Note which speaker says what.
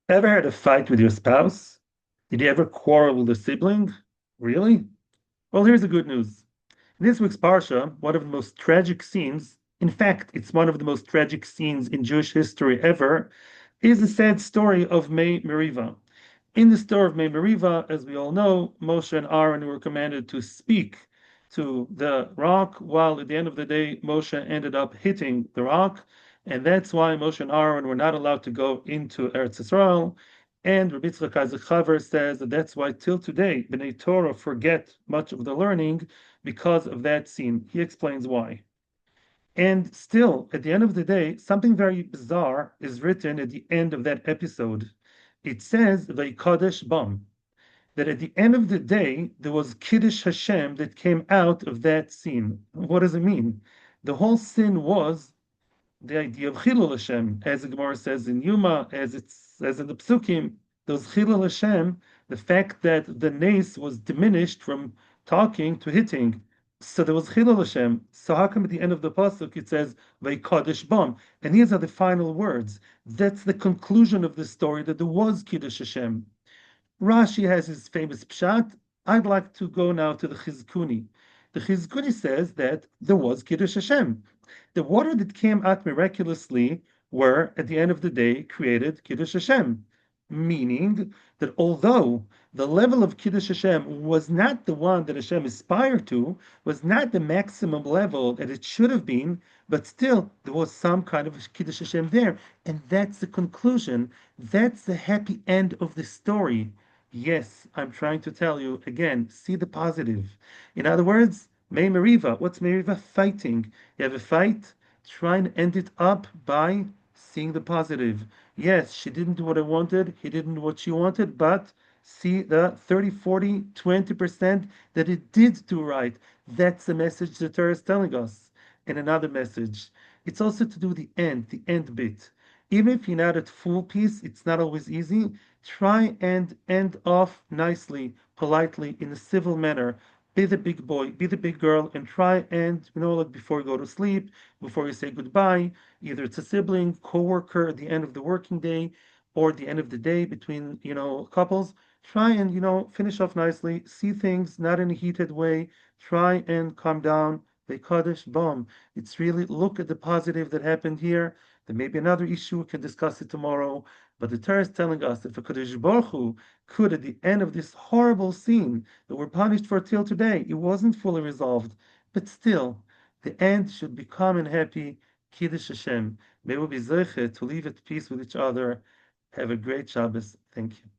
Speaker 1: Ever had a fight with your spouse? Did you ever quarrel with a sibling? Really? Well, here's the good news. In this week's Parsha, one of the most tragic scenes, in fact, it's one of the most tragic scenes in Jewish history ever, is the sad story of Mey Merivah. In the story of Mey Merivah, as we all know, Moshe and Aaron were commanded to speak to the rock, while at the end of the day, Moshe ended up hitting the rock. And that's why Moshe and Aaron were not allowed to go into Eretz Yisrael. And Rabbi Yitzchak Isaac Chaver says that that's why till today, Bnei Torah forget much of the learning because of that scene. He explains why. And still, at the end of the day, something very bizarre is written at the end of that episode. It says, Vayikadesh Bam, that at the end of the day, there was Kiddush Hashem that came out of that scene. What does it mean? The whole sin was the idea of Chilul Hashem, as the Gemara says in Yuma, as it says in the Psukim, those Chilul Hashem, the fact that the nace was diminished from talking to hitting. So there was Chilul Hashem. So how come at the end of the pasuk it says Vayikadesh Bam? And these are the final words. That's the conclusion of the story, that there was Kiddush Hashem. Rashi has his famous pshat. I'd like to go now to the Chizkuni. The Chizkuni says that there was Kiddush Hashem. The water that came out miraculously were, at the end of the day, created Kiddush Hashem, meaning that although the level of Kiddush Hashem was not the one that Hashem aspired to, was not the maximum level that it should have been, but still there was some kind of Kiddush Hashem there. And that's the conclusion. That's the happy end of the story. Yes, I'm trying to tell you again, see the positive. In other words, Mey Merivah, what's Merivah fighting? You have a fight, try and end it up by seeing the positive. Yes, she didn't do what I wanted, he didn't do what she wanted, but see the 30, 40, 20% that it did do right. That's the message the Torah is telling us. And another message, it's also to do the end bit. Even if you're not at full peace, it's not always easy. Try and end off nicely, politely, in a civil manner. Be the big boy, be the big girl, and try and, like before you go to sleep, before you say goodbye, either it's a sibling, coworker at the end of the working day, or at the end of the day between, couples. Try and, finish off nicely, see things not in a heated way, try and calm down. Kaddish bomb. It's really look at the positive that happened here. There may be another issue, we can discuss it tomorrow. But the Torah is telling us if a Kadosh Baruch Hu could, at the end of this horrible scene that we're punished for till today, it wasn't fully resolved. But still, the end should be calm and happy. Kiddush Hashem. May we be zeichet to live at peace with each other. Have a great Shabbos. Thank you.